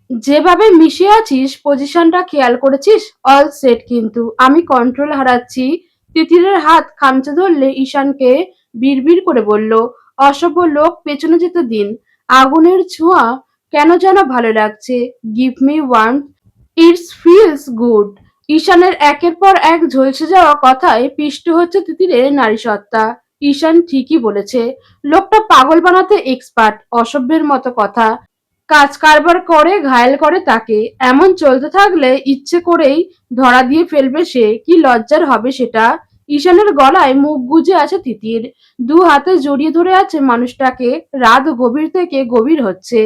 যেভাবে মিশে আছিস পজিশনটা খেয়াল করেছিস? অল সেট কিন্তু। আমি কন্ট্রোল হারাচ্ছি। তিতিরের হাত খামচে ধরলে ঈশানকে বিড়বিড় করে বলল, অসভ্য লোক, পেছনে যেতে দিন। আগুনের ছোঁয়া কেন যেন ভালো লাগছে। Give me warmth, it's feels good. ঈশানের একের পর এক ঝলসে যাওয়া কথায় পিষ্ট হচ্ছে তিতিরের নারীসত্তা। ঈশান ঠিকই বলেছে, লোকটা পাগল বানাতে এক্সপার্ট। অসভ্যের মতো কথা। কাজ কারবার করে ঘায়েল করে তাকে। এমন চলতে থাকলে ইচ্ছে করেই ধরা দিয়ে ফেলবে সে। কি লজ্জার হবে সেটা। ঈশানের গলায় মুখ গুজে আছে তিতির। দু হাতে জড়িয়ে ধরে আছে মানুষটাকে। রাত গভীর থেকে গভীর হচ্ছে।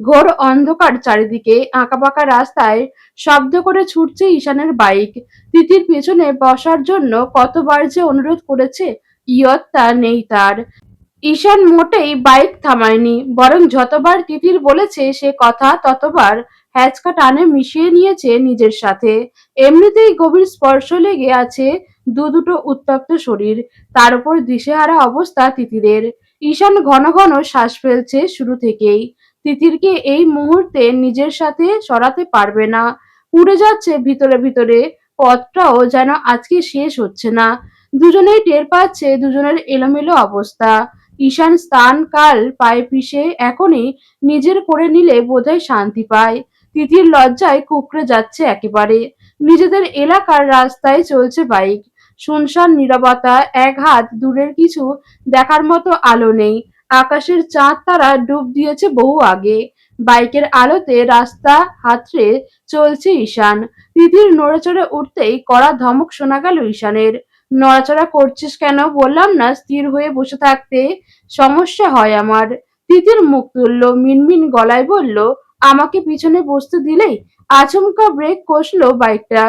ঘোর অন্ধকার চারিদিকে। আঁকাবাঁকা রাস্তায় শব্দ করে ছুটছে ঈশানের বাইক। তিতির পেছনে বসার জন্য কতবার যে অনুরোধ করেছে, ইয়ত্তা নেই তার। ঈশান মোটেই বাইক থামায়নি, বরং যতবার তিতির বলেছে সে কথা ততবার হ্যাচকা টানে মিশিয়ে নিয়েছে নিজের সাথে। এমনিতেই গভীর স্পর্শ লেগে আছে দুটো উত্তপ্ত শরীর। তার উপর দিশেহারা অবস্থা তিতিরের। ঈশান ঘন ঘন শ্বাস ফেলছে শুরু থেকেই। তিতিরকে এই মুহূর্তে নিজের সাথে সরাতে পারবে না। পুড়ে যাচ্ছে ভিতরে ভিতরে। পথটাও যেন আজকে শেষ হচ্ছে না। দুজনেই টের পাচ্ছে দুজনের এলোমেলো অবস্থা। ঈশান স্থান কাল পায়ে পিষে এখনই নিজের করে নিলে বোধহয় শান্তি পায়। তিতির লজ্জায় কুঁকড়ে যাচ্ছে একেবারে। নিজেদের এলাকার রাস্তায় চলছে বাইক। শুনশান নীরবতা। এক হাত দূরের কিছু দেখার মতো আলো নেই। আকাশের চাঁদ তারা ডুব দিয়েছে বহু আগে। বাইকের আলোতে রাস্তা হাতড়ে চলছে ঈশান। তিতির নড়েচড়ে উঠতেই কড়া ধমক শোনা গেল ঈশানের। নড়াচড়া করছিস কেন? বললাম না স্থির হয়ে বসে থাকতে। সমস্যা হয় আমার। তিতির মুখ তুলল, মিনমিন গলায় বলল, আমাকে পিছনে বসতে দিলেই। আচমকা ব্রেক কষলো বাইকটা।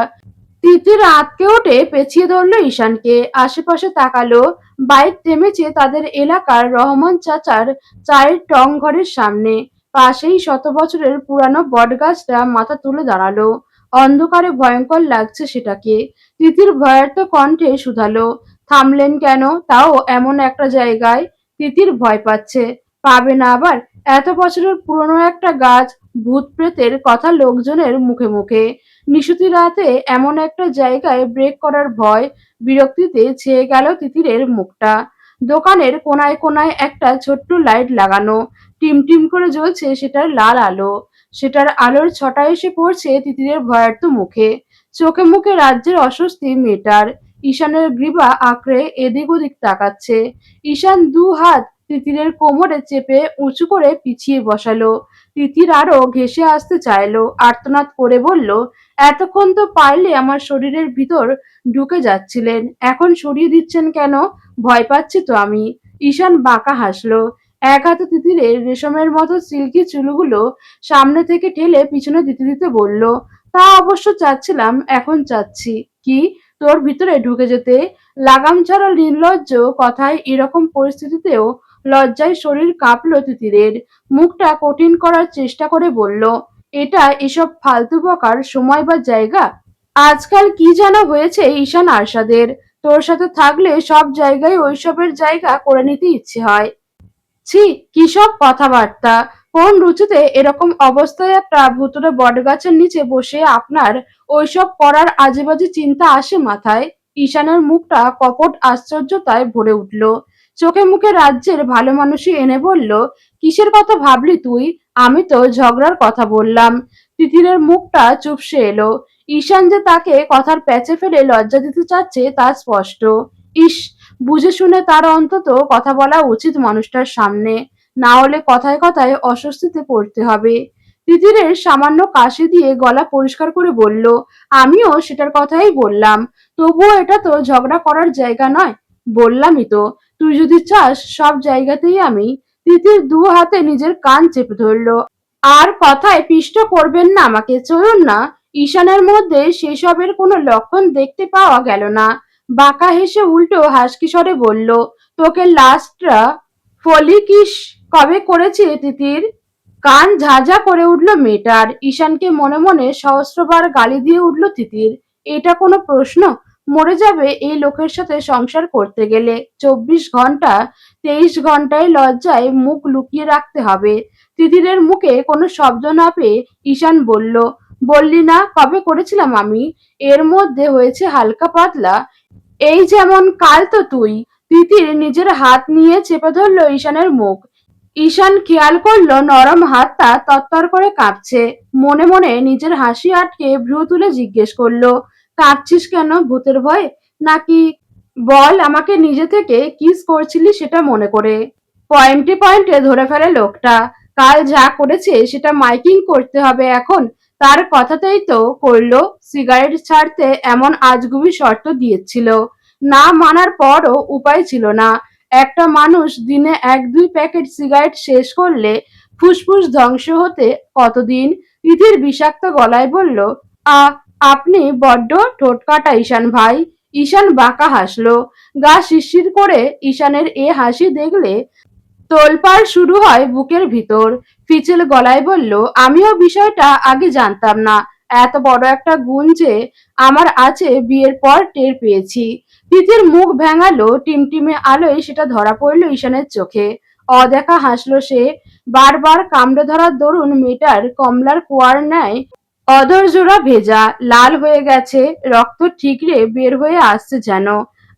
তিতির আঁতকে ওঠে পেঁচিয়ে ধরল ঈশানকে। আশেপাশে তাকালো। বাইক থেমেছে তাদের এলাকার রহমান চাচার চায়ের টং ঘরের সামনে। পাশেই শত বছরের পুরানো বটগাছটা মাথা তুলে দাঁড়ালো। অন্ধকারে ভয়ঙ্কর লাগছে সেটাকে। তিতির ভয়ার্ত কণ্ঠে শুধালো, থামলেন কেন? তাও এমন একটা জায়গায়। তিতির ভয় পাচ্ছে। পাবে না আবার। এত বছরের পুরনো একটা গাছ। ভূত প্রেতের কথা লোকজনের মুখে মুখে। নিশুতি রাতে এমন একটা জায়গায় ব্রেক করার ভয়। বিরক্তিতে ছেয়ে গেল তিতিরের মুখটা। দোকানের কোনায় কোনায় একটা ছোট্ট লাইট লাগানো। টিমটিম করে জ্বলছে সেটার লাল আলো। সেটার আলোর ছটা এসে পড়ছে তিতিরের ভয়ার্ত মুখে। চোখে মুখে রাজ্যের অস্বস্তি মেটার। ঈশানের গ্রীবা আঁকড়ে এদিক ওদিক তাকাচ্ছে। ঈশান দু হাত তিতিরের কোমরে চেপে উঁচু করে পিছিয়ে বসালো। তিতির আরো ঘেঁষে আসতে চাইলো। আর্তনাদ করে বলল, এতক্ষণ তো পারলে আমার শরীরের ভিতর ঢুকে যাচ্ছিলেন, এখন সরিয়ে দিচ্ছেন কেন? ভয় পাচ্ছি তো আমি। ঈশান বাঁকা হাসলো। এক হাতে তিতিরের রেশমের মতো সিল্কি চুলগুলো সামনে থেকে ঠেলে পিছনে দিতে দিতে বলল, তা অবশ্য চাচ্ছিলাম, এখন চাচ্ছি। কি? তোর ভিতরে ঢুকে যেতে? লাগাম ছাড়া নির্লজ্জ কথায় এরকম পরিস্থিতিতেও লজ্জায় শরীর কাঁপলো তিতিরের। মুখটা কঠিন করার চেষ্টা করে বলল, এটা এসব ফালতু বকার সময় বা জায়গা? আজকাল কি যেন হয়েছে ঈশান আরশাদের। তোর সাথে থাকলে সব জায়গায় ওইসবের জায়গা করে নিতে ইচ্ছে হয়। ছি, কি সব কথাবার্তা! কোন রুচিতে এরকম অবস্থায় একটা ভুতুড়ে বটগাছের নিচে বসে আপনার ওইসব করার আজেবাজে চিন্তা আসে মাথায়? ঈশানের মুখটা কপট আশ্চর্যতায় ভরে উঠল। চোখে মুখে রাজ্যের ভালো মানুষই এনে বলল, কিসের কথা ভাবলি তুই? আমি তো ঝগড়ার কথা বললাম। তিতিরের মুখটা চুপসে এলো। ঈশান যে তাকে কথার প্যাচে ফেলে লজ্জা দিতে চাচ্ছে তা স্পষ্ট। ইস, বুঝে শুনে তার অন্তত কথা বলা উচিত মানুষটার সামনে। না হলে কথায় কথায় অস্বস্তিতে পড়তে হবে। তিতিরের সামান্য কাশি দিয়ে গলা পরিষ্কার করে বলল, আমিও সেটার কথাই বললাম। তবুও এটা তো ঝগড়া করার জায়গা নয়। বললামই তো, তুই যদি চাস সব জায়গাতেই আমি। তিতির দু হাতে নিজের কান চেপে ধরল। আর কথায় পিষ্ট করবেন না আমাকে, চলুন না। ঈশানের মধ্যে সেসবের কোনো লক্ষণ দেখতে পাওয়া গেল না। বাঁকা হেসে উল্টো হাসকি স্বরে বলল, তোকে লাস্টটা ফলিকিস কবে করেছি তিতির? কান ঝাঁঝা করে উঠল মেয়েটার। ঈশানকে মনে মনে সহস্রবার গালি দিয়ে উঠল তিতির। এটা কোনো প্রশ্ন? মরে যাবে এই লোকের সাথে সংসার করতে গেলে। 24 ঘন্টা 23 ঘন্টায় লজ্জায় মুখ লুকিয়ে রাখতে হবে। তিতিরের মুখে কোনো শব্দ না পেয়ে ঈশান বলল, বললি না কবে করেছিলাম আমি? এর মধ্যে হয়েছে হালকা পাতলা। এই যেমন কাল তো তুই। তিতির নিজের হাত নিয়ে চেপে ধরল ঈশানের মুখ। ঈশান খেয়াল করলো নরম হাতটা তরতর করে কাঁপছে। মনে মনে নিজের হাসি আটকে ভ্রু তুলে জিজ্ঞেস করলো, কাঁদছিস কেন? ভূতের ভয় নাকি? বল আমাকে, নিজে থেকে কিস করছিলি সেটা মনে করে। পয়েন্টে পয়েন্টে ধরে ফেলে লোকটা। কাল যা করেছে সেটা মাইকিং করতে হবে এখন। তার কথাতেই তো করলো। সিগারেট ছাড়তে এমন আজগুবি শর্ত দিয়েছিল, না মানার পরও উপায় ছিল না। একটা মানুষ দিনে 1-2 প্যাকেট সিগারেট শেষ করলে ফুসফুস ধ্বংস হতে কতদিন? তিথির বিষাক্ত গলায় বলল, আ আপনি বড্ড ঠোঁটকাটা ঈশান ভাই। ঈশান বাঁকা হাসলো। গা শিরশির করে। ঈশানের এ হাসি দেখলে তোলপাড় শুরু হয় বুকের ভিতর। ফিচেল গলায় বলল, আমিও বিষয়টা আগে জানতাম না। এত বড় একটা গুণ যে আমার আছে বিয়ের পর টের পেয়েছি। তিথির মুখ ভেঙালো। টিমটিমে আলোয় সেটা ধরা পড়ল ঈশানের চোখে। অদেখা হাসলো সে। বারবার কামড়ে ধরার দরুন মেয়েটার কমলার কুয়ার ন্যায় অধর জোড়া ভেজা, লাল হয়ে গেছে। রক্ত ঠিকরে বের হয়ে আসছে যেন।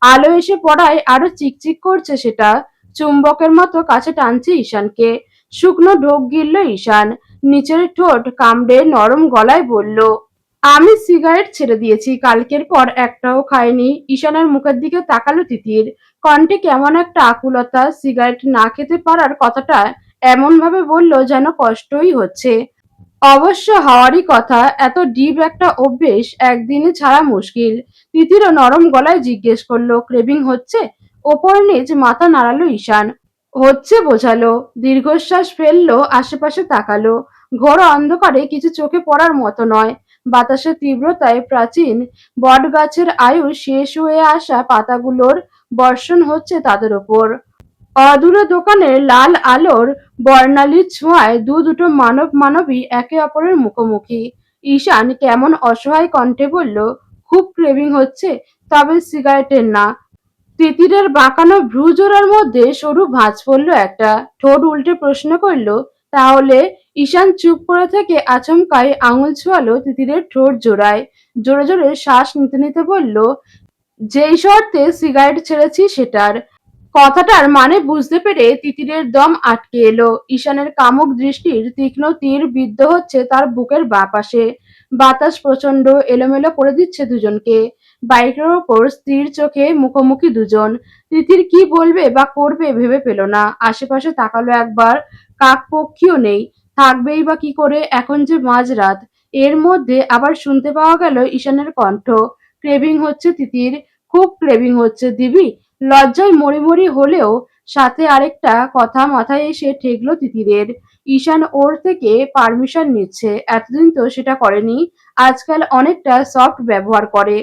আলো এসে পড়ায় আরো চিকচিক করছে সেটা। চুম্বকের মতো কাছে টানছে ঈশানকে। শুকনো ঢোক গিলল ঈশান। নিচের ঠোঁট কামড়ে নরম গলায় বলল, আমি সিগারেট ছেড়ে দিয়েছি, কালকের পর একটাও খাইনি। ঈশানের মুখের দিকে তাকালো তিতির। কণ্ঠে কেমন একটা আকুলতা। সিগারেট না খেতে পারার কথাটা এমন ভাবে বলল যেন কষ্টই হচ্ছে। অবশ্য হওয়ারই কথা। এত ডিপ একটা অভ্যেস একদিনে ছাড়া মুশকিল। তিতিরও নরম গলায় জিজ্ঞেস করলো, ক্রেভিং হচ্ছে? ওপর নিচ মাথা নাড়ালো ঈশান। হচ্ছে বোঝালো। দীর্ঘশ্বাস ফেললো। আশেপাশে তাকালো। ঘোর অন্ধকারে কিছু চোখে পড়ার মতো নয়। বাতাসের তীব্রতায় প্রাচীন বটগাছের আয়ু শেষ হয়ে আসা পাতাগুলোর বর্ষণ হচ্ছে তাদের ওপর। অদূরে দোকানের লাল আলোর বর্ণালীর ছোঁয়ায় দুটো মানব মানবী একে অপরের মুখোমুখি। ঈশান কেমন অসহায় কণ্ঠে বলল, খুব ক্রেভিং হচ্ছে, তবে সিগারেটের না। তিতিরের বাঁকানো ভ্রুজোড়ার মধ্যে সরু ভাঁজ পড়ল একটা। ঠোঁট উল্টে প্রশ্ন করল, তাহলে? ঈশান চুপ করে থেকে আচমকাই আঙুল ছোঁয়ালো তিতিরের ঠোঁট জোড়ায়। জোরে জোরে শ্বাস নিতে নিতে বলল, যেই শর্তে সিগারেট ছেড়েছি সেটার। কথাটার মানে বুঝতে পেরে তিতিরের দম আটকে এলো। ঈশানের কামুক দৃষ্টির তীক্ষ্ণ তীর বিদ্ধ হচ্ছে তার বুকের বাঁ পাশে। বাতাস প্রচন্ড এলোমেলো করে দিচ্ছে দুজনকে। বাইকের ওপর স্থির চোখে মুখোমুখি দুজন। তিতির কি বলবে বা করবে ভেবে পেল না। আশেপাশে তাকালো একবার। কাকপক্ষীও নেই। থাকবেই বা কি করে, এখন যে মাঝরাত। এর মধ্যে আবার শুনতে পাওয়া গেল ঈশানের কণ্ঠ। ক্রেভিং হচ্ছে তিতির, খুব ক্রেভিং হচ্ছে, দিবি? লজ্জায় মরি হলেও সাথে আরেকটা কথা মাথায় এসে ঠেকলো তিতিরের। ঈশান ওর থেকে পারমিশন নিচ্ছে। এতদিন তো সেটা করেনি। আজকাল অনেকটা সফট ব্যবহার করে।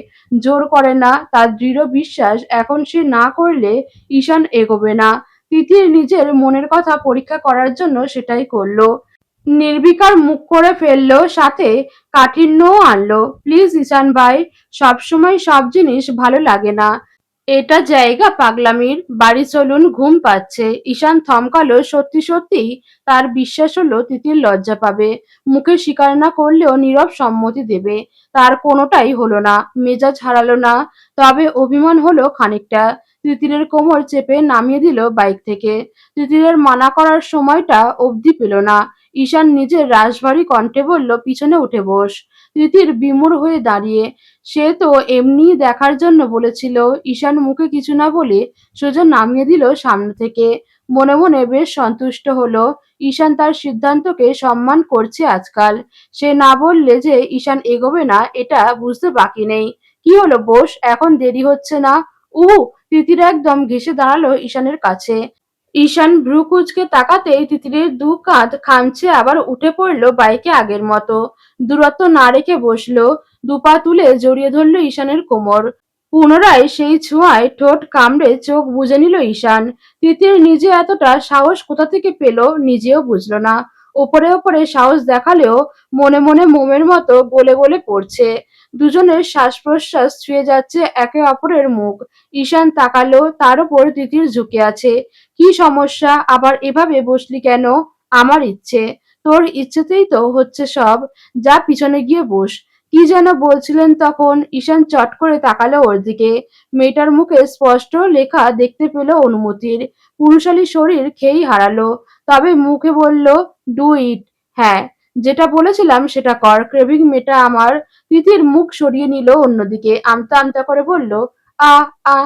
জোর করে না। তার দৃঢ় বিশ্বাস এখন সে না করলে ঈশান এগোবে না। তিতির নিজের মনের কথা পরীক্ষা করার জন্য সেটাই করলো। নির্বিকার মুখ করে ফেললো, সাথে কাঠিন্যও আনলো। প্লিজ ঈশান ভাই, সবসময় সব জিনিস ভালো লাগে না। এটা জায়গা পাগলামির। বাড়ি চলুন, ঘুম পাচ্ছে। ঈশান থমকালো। সত্যি সত্যিই তার বিশ্বাস হলো তিতির লজ্জা পাবে। মুখে স্বীকার না করলেও নীরব সম্মতি দেবে। তার কোনোটাই হলো না। মেজাজ হারালো না, তবে অভিমান হলো খানিকটা। তিতিরের কোমর চেপে নামিয়ে দিল বাইক থেকে। তিতিরের মানা করার সময়টা অবধি পেল না। ঈশান নিজের রাশভারী কণ্ঠে বলল, পিছনে উঠে বস। তিতির বিমূঢ় হয়ে দাঁড়িয়ে। সে তো এমনিই দেখার জন্য বলেছিল। ঈশান মুখে কিছু না বলে সোজা নামিয়ে দিল সামনে থেকে। মনে মনে বেশ সন্তুষ্ট হলো। ঈশান তার সিদ্ধান্তকে সম্মান করছে আজকাল। সে না বললে যে ঈশান এগোবে না এটা বুঝতে বাকি নেই। কি হলো বোস, এখন দেরি হচ্ছে না? উহু। তিতির একদম ঘেঁষে দাঁড়ালো ঈশানের কাছে। ঈশান ভ্রু কুঁচকে তাকাতেই তিতিরের দু কাঁধ খামচে আবার উঠে পড়লো বাইকে আগের মতো। দূরত্ব না রেখে বসলো। দুপা তুলে জড়িয়ে ধরল ঈশানের কোমর। পুনরায় সেই ছোঁয়ায় ঠোঁট কামড়ে চোখ বুজে নিল ঈশান। তিতির নিজে এতটা সাহস কোথা থেকে পেল নিজেও বুঝল না। ওপরে ওপরে সাহস দেখালেও মনে মনে মোমের মতো গলে গলে পড়ছে। দুজনের শ্বাস প্রশ্বাস ছুঁয়ে যাচ্ছে একে অপরের মুখ। ঈশান তাকালো। তার উপর তিতির ঝুঁকে আছে। কি সমস্যা? আবার এভাবে বসলি কেন? আমার ইচ্ছে। তোর ইচ্ছেতেই তো হচ্ছে সব। যা পিছনে গিয়ে বস। কি যেন বলছিলেন তখন? ঈশান চট করে তাকালো ওর দিকে। মেয়েটার মুখে স্পষ্ট লেখা দেখতে পেল অনুমতির। পুরুষালী শরীর খেয়েই হারালো। তবে মুখে বলল, ডু ইট। হ্যাঁ, যেটা বলেছিলাম সেটা কর। ক্রেভিং মেটা আমার। তিতির মুখ সরিয়ে নিল অন্যদিকে। আমতা আমতা করে বলল, আ আ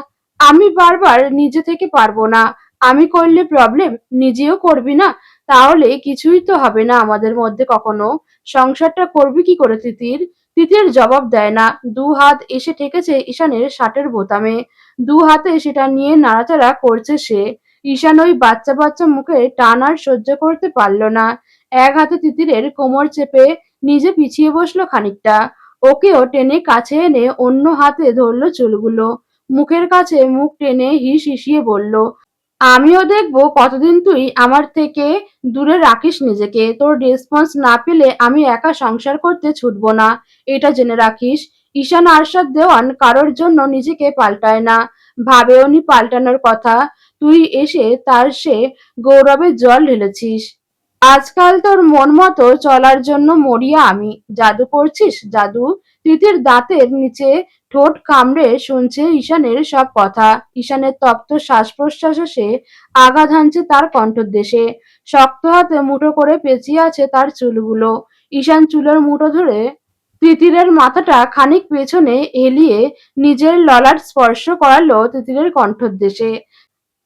আমি বারবার নিজে থেকে পারবো না। আমি করলে প্রবলেম? নিজেও করবি না? তাহলে কিছুই তো হবে না আমাদের মধ্যে কখনো। সংসারটা করবি কি করে তিতির? তিতির জবাব দেয় না। দু হাত এসে ঠেকেছে ঈশানের শার্টের বোতামে। দু হাতে সেটা নিয়ে নাড়াচাড়া করছে সে। ঈশান ওই বাচ্চা বাচ্চা মুখে টান আর সহ্য করতে পারল না। এক হাতে তিতিরের কোমর চেপে নিজে পিছিয়ে বসলো খানিকটা। ওকেও টেনে কাছে এনে অন্য হাতে ধরল চুলগুলো। মুখের কাছে মুখ টেনে হিসিয়ে বলল, আমিও দেখবো কতদিন তুই আমার থেকে দূরে রাখিস নিজেকে। তোর রেসপন্স না পেলে আমি একা সংসার করতে ছুটবো না। এটা জেনে রাখিস। ঈশান আরশাদ দেওয়ান কারোর জন্য নিজেকে পাল্টায় না। ভাবেওনি পাল্টানোর কথা। তুই এসে তার সে গৌরবে জল ঢেলেছিস। আজকাল তোর মন মতো চলার জন্য মরিয়া আমি। জাদু করছিস জাদু? তিতির দাঁতের নিচে ঠোঁট কামড়ে শুনছে ঈশানের সব কথা। ঈশানের তপ্ত শ্বাস প্রশ্বাসে সে আঘাত হানছে তার কণ্ঠদেশে। শক্ত হাতে মুঠো করে পেঁচিয়ে আছে তার চুলগুলো। ঈশান চুলের মুঠো ধরে তিতিরের মাথাটা খানিক পেছনে এলিয়ে নিজের ললাট স্পর্শ করালো তিতিরের কণ্ঠদেশে।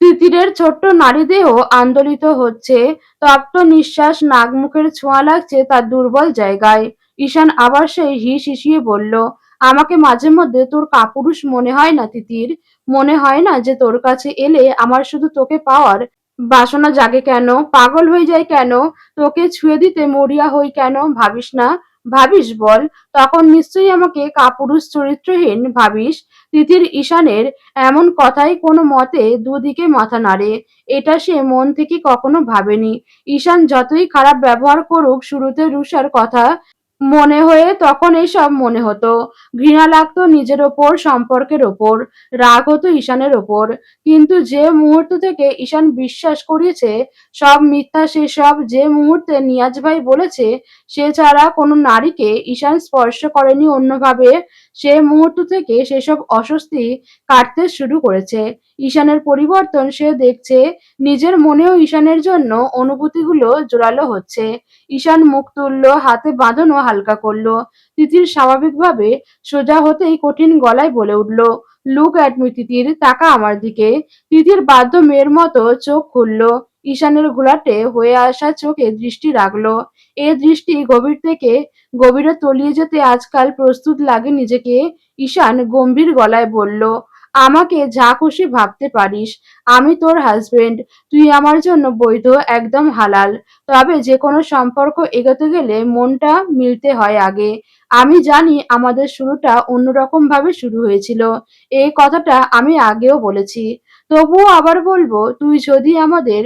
তিতিরের ছোট্ট নাড়িদেহ আন্দোলিত হচ্ছে। তপ্ত নিঃশ্বাস নাক মুখের ছোঁয়া লাগছে তার দুর্বল জায়গায়। ঈশান আবার সেই হিসিয়ে বলল, আমাকে মাঝে মধ্যে তোর কাপুরুষ মনে হয় না তিতির? মনে হয় না যে তোর কাছে এলে আমার শুধু তোকে পাওয়ার বাসনা জাগে কেন? পাগল হয়ে যায় কেন? তোকে ছুঁয়ে দিতে মরিয়া হই কেন? ভাবিস না? ভাবিস বল? তখন নিশ্চয়ই আমাকে কাপুরুষ চরিত্রহীন ভাবিস। তিতির ঈশানের এমন কথায় কোনো মতে দুদিকে মাথা নাড়ে। এটা সে মন থেকে কখনো ভাবেনি। ঈশান যতই খারাপ ব্যবহার করুক, শুরুতে রুষার কথা মনে হয়ে তখন এসব মনে হতো। ঘৃণা লাগতো নিজের ওপর, সম্পর্কের ওপর। রাগ হতো ঈশানের ওপর। কিন্তু যে মুহূর্ত থেকে ঈশান বিশ্বাস করিয়েছে সব মিথ্যা, সেসব যে মুহূর্তে নিয়াজ ভাই বলেছে সে ছাড়া কোনো নারীকে ঈশান স্পর্শ করেনি অন্যভাবে, সে মুহূর্ত থেকে সেসব অস্বস্তি কাটতে শুরু করেছে। ঈশানের পরিবর্তন সে দেখছে। নিজের মনেও ঈশানের জন্য অনুভূতিগুলো জোরালো হচ্ছে। ঈশান মুখ তুলল, হাতে বাঁধনও হালকা করল। তিতির স্বাভাবিকভাবে সোজা হতেই কঠিন গলায় বলে উঠল, লুক অ্যাট মি তিতির, তাকা আমার দিকে। তিতির বাধ্য মেয়ের মতো চোখ খুলল। ঈশানের ঘোলাটে হয়ে আসা চোখে দৃষ্টি রাখলো। এ দৃষ্টি গভীর থেকে গভীরে তলিয়ে যেতে আজকাল প্রস্তুত লাগে নিজেকে। ঈশান গম্ভীর গলায় বলল, আমাকে যা খুশি ভাবতে পারিস। আমি তোর হাজবেন্ড। তুই আমার জন্য বৈধ, একদম হালাল। তবে যেকোনো সম্পর্ক এগোতে গেলে মনটা মিলতে হয় আগে। আমি জানি আমাদের শুরুটা অন্যরকম ভাবে শুরু হয়েছিল। এই কথাটা আমি আগেও বলেছি। তবুও আবার বলবো, তুই যদি আমাদের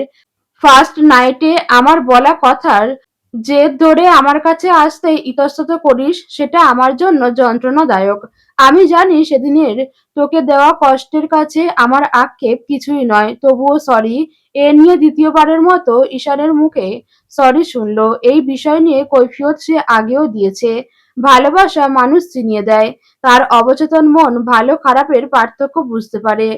ফার্স্ট নাইটে আমার বলা কথার জেদ ধরে আমার কাছে আসতে ইতস্তত করিস, সেটা আমার জন্য যন্ত্রণাদায়ক। আমি জানি সেদিনের তোকে দেওয়া কষ্টের কাছে আমার আক্ষেপ কিছুই নয়। তবুও সরি। এ নিয়ে দ্বিতীয়বারের মতো ঈশানের মুখে সরি শুনল। এই বিষয় নিয়ে কৈফিয়ত সে আগেও দিয়েছে। ভালোবাসা মানুষ চিনিয়ে দেয়। তার অবচেতন মন ভালো খারাপের পার্থক্য বুঝতে পারে।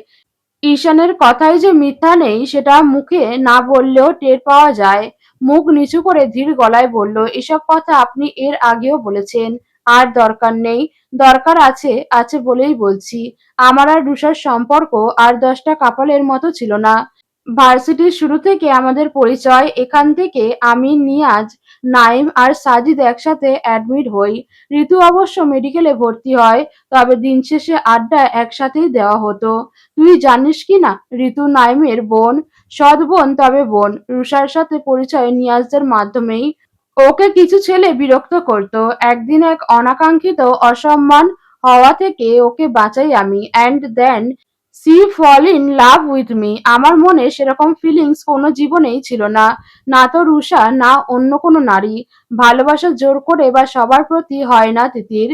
ঈশানের কথায় যে মিথ্যা নেই সেটা মুখে না বললেও টের পাওয়া যায়। মুখ নিচু করে ধীর গলায় বলল, এসব কথা আপনি এর আগেও বলেছেন। আর দরকার নেই। দরকার আছে, আছে বলেই বলছি। আমার আর রুষার সম্পর্ক আর 10টা কাপলের মতো ছিল না। ভার্সিটির শুরু থেকে আমাদের পরিচয়। এখান থেকে আমি, নিয়াজ, নাইম আর সাজিদ একসাথে অ্যাডমিট হই। ঋতু অবশ্য মেডিকেলে ভর্তি হয়। তবে দিন শেষে আড্ডা একসাথেই দেওয়া হতো। তুই জানিস কি না, ঋতু নাইমের বোন। সৎ বোন, তবে বোন। রুষার সাথে পরিচয় নিয়াজদের মাধ্যমেই। ওকে কিছু ছেলে বিরক্ত করত। একদিন এক অনাকাঙ্ক্ষিত অসম্মান হওয়া থেকে ওকে বাঁচাই আমি। And then she fall in love with me. আমার মনে সেরকম ফিলিংস কোনো জীবনেই ছিল না। না তো রুষা, না অন্য কোনো নারী। ভালোবাসা জোর করে বা সবার প্রতি হয় না তিতির।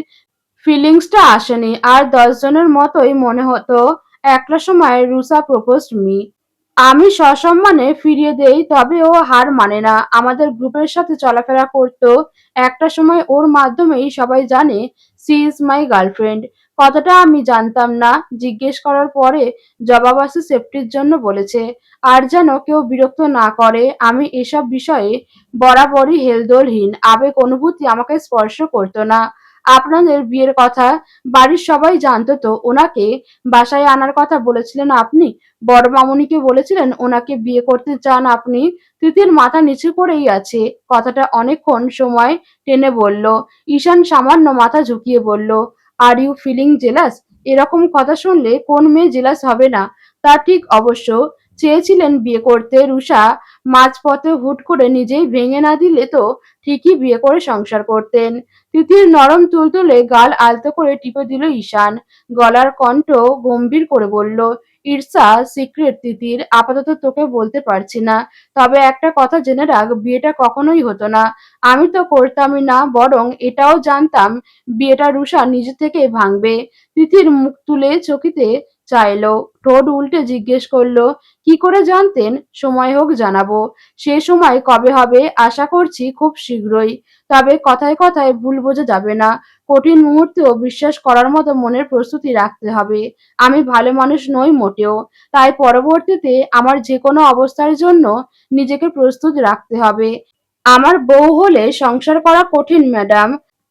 ফিলিংসটা আসেনি। আর 10 জনের মতোই মনে হতো একটা সময় রুষা প্রপোজড মি। আমি সসম্মানে ফিরিয়ে দেই, তবে ও হার মানে না। আমাদের গ্রুপের সাথে চলাফেরা করতো। একটা সময় ওর মাধ্যমেই সবাই জানে সি ইজ মাই গার্লফ্রেন্ড। কথাটা আমি জানতাম না। জিজ্ঞেস করার পরে জবাব আসে সেফটির জন্য বলেছে। আর যেন কেউ বিরক্ত না করে, আমি এসব বিষয়ে বরাবরই হেলদোলহীন। আবেগ অনুভূতি আমাকে স্পর্শ করতো না। আপনাদের বিয়ের কথা বাড়ির সবাই জানতো তো? ওনাকে বাসায় আনার কথা বলেছিলেন আপনি? বড় মামুনিকে বলেছিলেন ওনাকে বিয়ে করতে চান আপনি? তিতির মাথা নিচু করেই আছে। কথাটা অনেকক্ষণ সময় টেনে বলল। ঈশান সামান্য মাথা ঝুঁকিয়ে বলল, আর ইউ ফিলিং জেলাস? এরকম কথা শুনলে কোন মেয়ে জেলাস হবে না? তা ঠিক অবশ্য। চেয়েছিলেন বিয়ে করতে রুষা, মাঝপথে হুট করে নিজেই ভেঙে না দিলে তো ঠিকই বিয়ে করে সংসার করতেন। তিতির নরম তুলতুলে গাল আলতো করে টিপে দিল ঈশান। গলার কণ্ঠ গম্ভীর করে বলল, ইটস আ সিক্রেট তিতির, আপাতত তোকে বলতে পারছি না। তবে একটা কথা জেনে রাখ, বিয়েটা কখনোই হতো না। আমি তো করতামই না, বরং এটাও জানতাম বিয়েটা রুষা নিজে থেকে ভাঙবে। তিতির মুখ তুলে চকিতে চাইলো, ঠোঁট উল্টে জিজ্ঞেস করলো, কি করে জানতেন? সময় হোক জানাবো। সে সময় কবে হবে? আশা করছি খুব শীঘ্রই। তবে কথায় কথায় ভুল বোঝা যাবে না। কঠিন মুহূর্তেও বিশ্বাস করার মতো মনের প্রস্তুতি রাখতে হবে। আমি ভালো মানুষ নই মোটেও। তাই পরবর্তীতে আমার যেকোনো অবস্থার জন্য নিজেকে প্রস্তুত রাখতে হবে। আমার বউ হলে সংসার করা কঠিন ম্যাডাম।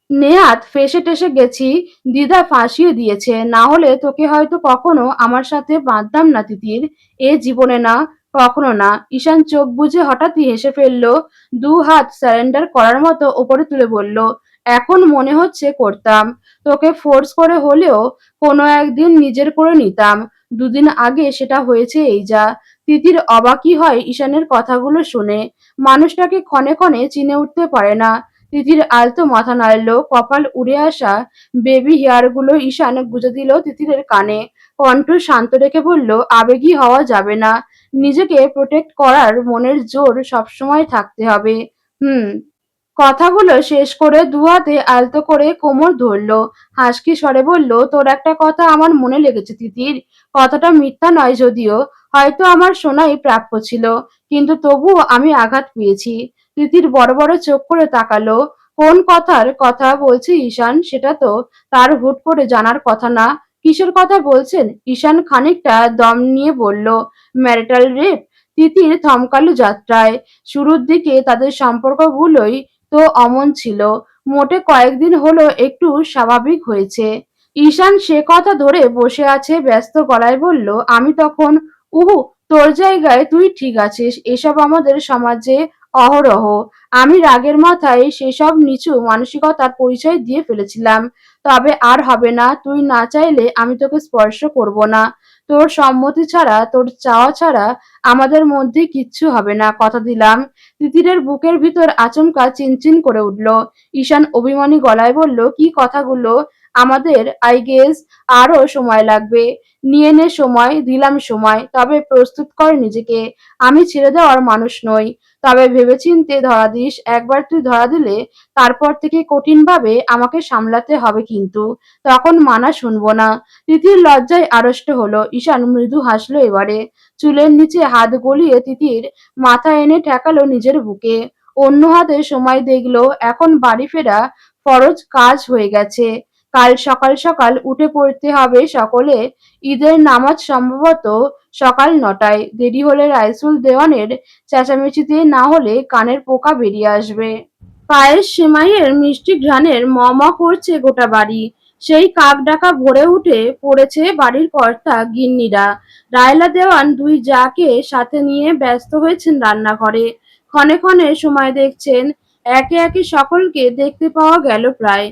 নেহাত ফেঁসে টেসে গেছি, দ্বিধা ফাঁসিয়ে দিয়েছে। না হলে তোকে হয়তো কখনো আমার সাথে বাঁধতাম না তিতির। এ জীবনে না, কখনো না। ঈশান চোখ বুজে হঠাৎই হেসে ফেলল। দু হাত সারেন্ডার করার মতো ওপরে তুলে বলল, এখন মনে হচ্ছে করতাম। তোকে ফোর্স করে হলেও কোনো একদিন নিজের করে নিতাম। দুদিন আগে সেটা হয়েছে এই যা। তিতির অবাকই হয় ঈশানের কথাগুলো শুনে। মানুষটাকে ক্ষণে ক্ষণে চিনে উঠতে পারে না। তিতির আলতো মাথা নাড়ল। কপাল উড়ে আসা বেবি হেয়ারগুলো ঈশান গুঁজে দিল তিতিরের কানে। কণ্ঠ শান্ত রেখে বলল, আবেগী হওয়া যাবে না। নিজেকে প্রোটেক্ট করার মনের জোর সবসময় থাকতে হবে। হুম। কথাগুলো শেষ করে দুহাতে আলতো করে কোমর ধরল। হাসকি স্বরে বলল, তোর একটা কথা আমার মনে লেগেছে তিতির। কথাটা মিথ্যা নয় যদিও, হয়তো আমার শোনাই প্রাপ্য ছিল, কিন্তু তবুও আমি আঘাত পেয়েছি। তিতির বড় বড় চোখ করে তাকালো। কোন কথার কথা বলছে ঈশান? সেটা তো তার হুট করে জানার কথা না। কিসের কথা বলছেন? ঈশান খানিকটা দম নিয়ে বলল, ম্যারিটাল রেপ। তিতির থমকালো যাত্রায়। শুরুর দিকে তাদের সম্পর্কগুলোই তো অমন ছিল। মোটে কয়েকদিন হলো একটু স্বাভাবিক হয়েছে। ঈশান সে কথা ধরে বসে আছে, ব্যস্ত গলায় বলল, আমি তখন, উহু, তোর জায়গায় তুই ঠিক আছিস। এসব আমাদের সমাজে অহরহ। আমি রাগের মাথায় সেসব নিচু মানসিকতার পরিচয় দিয়ে ফেলেছিলাম। তবে আর হবে না। তুই না চাইলে আমি তোকে স্পর্শ করব না। তোর সম্মতি ছাড়া, তোর চাওয়া ছাড়া আমাদের মধ্যে কিচ্ছু হবে না, কথা দিলাম। তিতিরের বুকের ভিতর আচমকা চিনচিন করে উঠল। ঈশান অভিমানী গলায় বলল, কি কথাগুলো? আমাদের আই গেস আরো সময় লাগবে। নিয়ে নে সময়, দিলাম সময়, তবে প্রস্তুত কর নিজেকে। আমি ছেড়ে দেওয়ার মানুষ নই। তবে ভেবেচিন্তে ধরা দিস। একবার তুই ধরা দিলে তারপর থেকে কঠিনভাবে আমাকে সামলাতে হবে কিন্তু। তখন মানা শুনবো না। তিতির লজ্জায় আড়ষ্ট হলো। ঈশান মৃদু হাসলো এবারে। চুলের নিচে হাত গলিয়ে তিতির মাথা এনে ঠেকালো নিজের বুকে। অন্য হাতে সময় দেখলো। এখন বাড়ি ফেরা ফরজ কাজ হয়ে গেছে। কাল সকাল সকাল উঠে পড়তে হবে সকলে। ঈদের নামাজ সম্ভবত সকাল ৯টায়। দেরি হলে রাইসুল দেওয়ানের চেঁচামেচিতে না হলে কানের পোকা বেরিয়ে আসবে। পায়েস সেমাইয়ের মিষ্টি ঘ্রাণের ম ম করছে গোটা বাড়ি। সেই কাক ডাকা ভরে উঠে পড়েছে বাড়ির কর্তা গিন্নিরা। রায়লা দেওয়ান দুই জাকে সাথে নিয়ে ব্যস্ত হয়েছেন রান্নাঘরে। ক্ষণে ক্ষণে সময় দেখছেন। একে একে সকলকে দেখতে পাওয়া গেল প্রায়।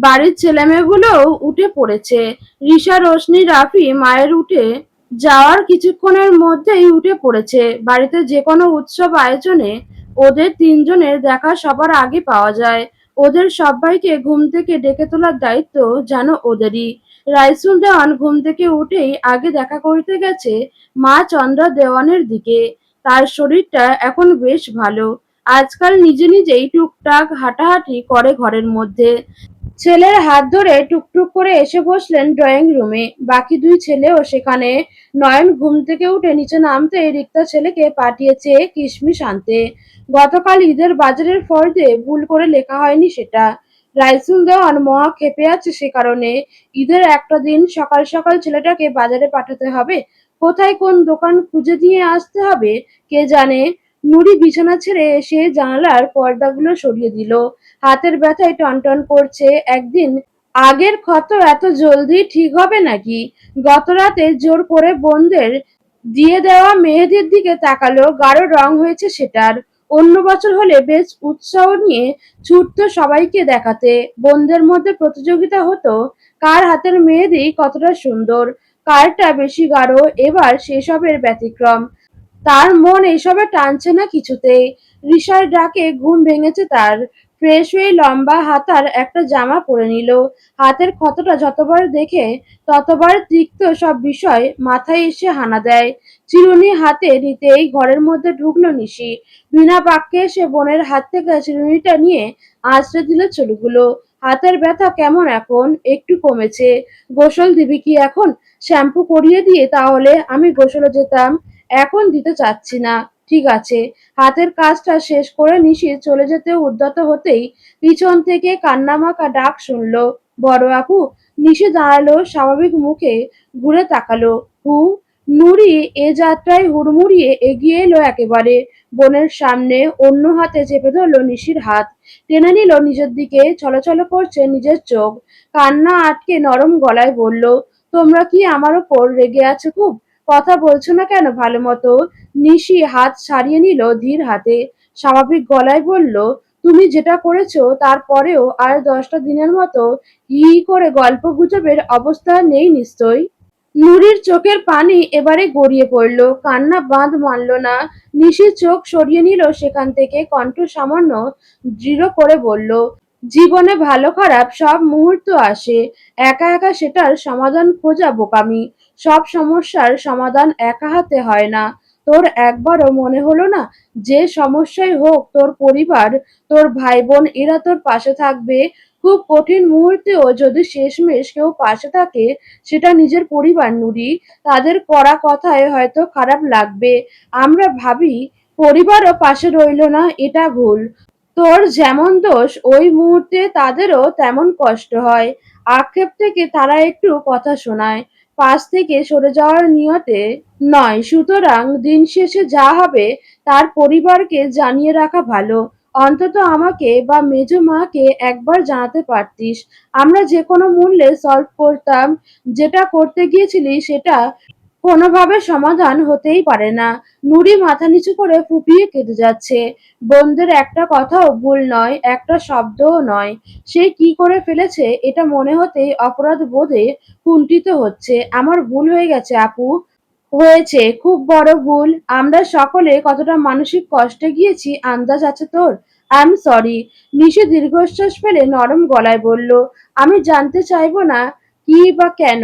বাড়ির ছেলেমেয়েগুলোও উঠে পড়েছে। রিশা, রোশনি, রাফি মায়ের উঠে যাওয়ার কিছুক্ষণের মধ্যেই উঠে পড়েছে। বাড়িতে যে কোনো উৎসব আয়োজনে ওদের তিনজনের দেখা সবার আগে পাওয়া যায়। ওদের সবাইকে ঘুম থেকে ডেকে তোলার দায়িত্ব যেন ওদেরই। রাইসুল দেওয়ান ঘুম থেকে উঠেই আগে দেখা করতে গেছে মা চন্দ্রা দেওয়ানের দিকে। তার শরীরটা এখন বেশ ভালো। আজকাল নিজে নিজেই টুকটাক হাঁটাহাঁটি করে ঘরের মধ্যে। ছেলের হাত ধরে টুকটুক করে এসে বসলেন ড্রয়িং রুমে। বাকি দুই ছেলেও সেখানে। নয়ন ঘুম থেকে উঠে নিচে নামতে রিক্তা ছেলেকে পাঠিয়েছে কিশমিশ আনতে। গতকাল ঈদের বাজারের ফর্দে ভুল করে লেখা হয়নি সেটা। রাইসুল দেওয়ান মহা ক্ষেপে আছে সে কারণে। ঈদের একটা দিন সকাল সকাল ছেলেটাকে বাজারে পাঠাতে হবে। কোথায় কোন দোকান খুঁজে দিয়ে আসতে হবে কে জানে। নুরি বিছানা ছেড়ে এসে জানালার পর্দাগুলো সরিয়ে দিল। হাতের ব্যথায় টনটন করছে। একদিন আগের ক্ষত এত জলদি ঠিক হবে নাকি? গতরাতে জোর করে বোনদের দিয়ে দেওয়া মেহেদির দিকে তাকালো, গাঢ় রং হয়েছে সেটার। অন্য বছর হলে বেশ উৎসাহ নিয়ে ছুটতো সবাইকে দেখাতে। বোনদের মধ্যে প্রতিযোগিতা হতো কার হাতের মেহেদি কতটা সুন্দর, কারটা বেশি গাঢ়। এবার সেসবের ব্যতিক্রম। তার মন এসবে টানছে না কিছুতেই। রিশার ডাকে ঘুম ভেঙেছে তার। ফ্রেশ হয়ে লম্বা হাতার একটা জামা পরে নিল। হাতের ক্ষতটা যতবার দেখে ততবার তিক্ত সব বিষয় মাথায় এসে হানা দেয়। চিরুনি হাতে নিতেই ঘরের মধ্যে ঢুকলো নিশি। বিনা বাক্যে সে বোনের হাত থেকে চিরুনিটা নিয়ে আঁচড়ে দিল চুলগুলো। হাতের ব্যথা কেমন এখন? একটু কমেছে। গোসল দিবি কি এখন? শ্যাম্পু করিয়ে দিয়ে তাহলে আমি গোসলে যেতাম। এখন দিতে চাচ্ছি না। ঠিক আছে। হাতের কাজটা শেষ করে নিশি চলে যেতে উদ্যত হতেই পিছন থেকে কান্নামাখা ডাক শুনল, বড় আপু। নিশি দাঁড়ালো, স্বাভাবিক মুখে ঘুরে তাকালো। হু? নুরি এ যাত্রায় হুড়মুড়িয়ে এগিয়ে এলো একেবারে বোনের সামনে। অন্য হাতে চেপে ধরলো নিশির হাত। টেনে নিল নিজের দিকে। ছলছল করছে নিজের চোখ। কান্না আটকে নরম গলায় বলল, তোমরা কি আমার ওপর রেগে আছো খুব? কথা বলছো না কেন ভালো মতো? নিশি হাত ছাড়িয়ে নিল ধীর হাতে। স্বাভাবিক গলায় বলল, তুমি যেটা করেছো তারপরেও আর 10টা দিনের মতো হি করে গল্প গুজবের অবস্থা নেই নিশ্চয়ই। নুরির চোখের পানি এবারে গড়িয়ে পড়ল। কান্না বাঁধ মানল না। নিশি চোখ সরিয়ে নিল সেখান থেকে। কণ্ঠ সামান্য দৃঢ় করে বলল, জীবনে ভালো খারাপ সব মুহূর্ত আসে। একা একা সেটার সমাধান খোঁজা বোকামি। সব সমস্যার সমাধান একা হাতে হয় না। তোর একবারও মনে হলো না যে সমস্যাই হোক তোর পরিবার, তোর ভাই বোন এরা তোর পাশে থাকবে? খুব কঠিন মুহূর্তেও যদি শেষমেশ কেউ পাশে থাকে সেটা নিজের পরিবার নুরি। তাদের কড়া কথায় হয়তো খারাপ লাগবে। আমরা ভাবি পরিবারও পাশে রইল না, এটা ভুল। তোর যেমন দোষ ওই মুহূর্তে তাদেরও তেমন কষ্ট হয়। আক্ষেপ থেকে তারা একটু কথা শোনায়, পাশ থেকে সরে যাওয়ার নিয়তে নয়। সুতরাং দিন শেষে যা হবে তার পরিবারকে জানিয়ে রাখা ভালো। অন্তত আমাকে বা মেজো মাকে একবার জানাতে পারতিস। আমরা যে কোনো মূল্যে সলভ করতাম। যেটা করতে গিয়েছিলি সেটা কোনোভাবে সমাধান হতেই পারে না। নুরি মাথা নিচু করে ফুঁপিয়ে কেঁদে যাচ্ছে। বোনদের একটা কথাও ভুল নয়, একটা শব্দও নয়। সে কি করে ফেলেছে এটা মনে হতেই অপরাধ বোধে কুণ্ঠিত হচ্ছে। আমার ভুল হয়ে গেছে আপু। হয়েছে, খুব বড় ভুল। আমরা সকলে কতটা মানসিক কষ্টে গিয়েছি আন্দাজ আছে তোর? I am sorry. নিশি দীর্ঘশ্বাস ফেলে নরম গলায় বলল, আমি জানতে চাইবো না কি বা কেন।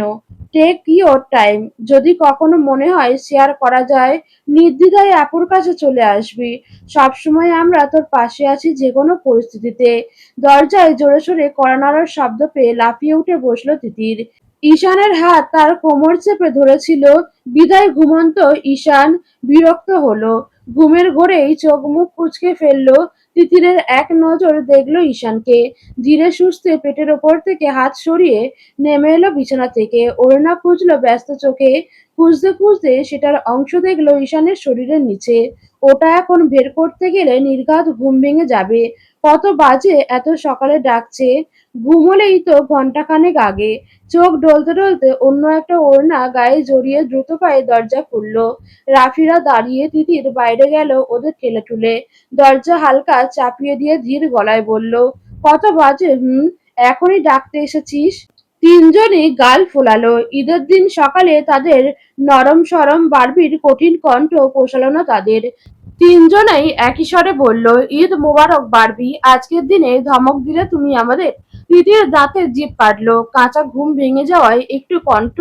Take your time. যদি কখনো মনে হয় শেয়ার করা যায় নির্দ্বিধায় আপুর কাছে চলে আসবি। সবসময় আমরা তোর পাশে আছি যে কোনো পরিস্থিতিতে। দরজায় জোরে সোরে কড়া নাড়ার শব্দ পেয়ে লাফিয়ে উঠে বসলো তিতির। ঈশানের হাত তার কোমর চেপে ধরেছিল বিদায় ঘুমন্ত ঈশান বিরক্ত হলো। ঘুমের ঘোরেই চোখ মুখ কুঁচকে ফেললো। তিতিরের এক নজর দেখলো ঈশানকে। ধীরে সুস্থে পেটের ওপর থেকে হাত সরিয়ে নেমে এলো বিছানা থেকে। ওড়না খুঁজলো ব্যস্ত চোখে। খুঁজতে খুঁজতে সেটার অংশ দেখলো ঈশানের শরীরের নিচে। ওটা এখন বের করতে গেলে নির্ঘাত ঘুম ভেঙে যাবে। কত বাজে? এত সকালে ডাকছে? ঘুমোলেই তো ঘন্টাখানেক আগে। চোখ ডলতে ডলতে অন্য একটা ওড়না গায়ে জড়িয়ে দ্রুত পায়ে দরজা খুলল। রাফিরা দাঁড়িয়ে। তিতির বাইরে গেল ওদের ঠেলে ঠুলে। দরজা হালকা চাপিয়ে দিয়ে ধীর গলায় বলল, কত বাজে? হুম, এখনই ডাকতে এসেছিস? তিনজনই গাল ফোলালো। ঈদের দিন সকালে তাদের নরম সরম বারবির কঠিন কণ্ঠ পোষালো না তাদের। তিনজনেই একই স্বরে বলল, ঈদ মোবারক বারবি। আজকের দিনে ধমক দিলে তুমি আমাদের? তিতির দাঁতে জিভ কাটলো। কাঁচা ঘুম ভেঙে যাওয়ায় একটু কণ্ঠ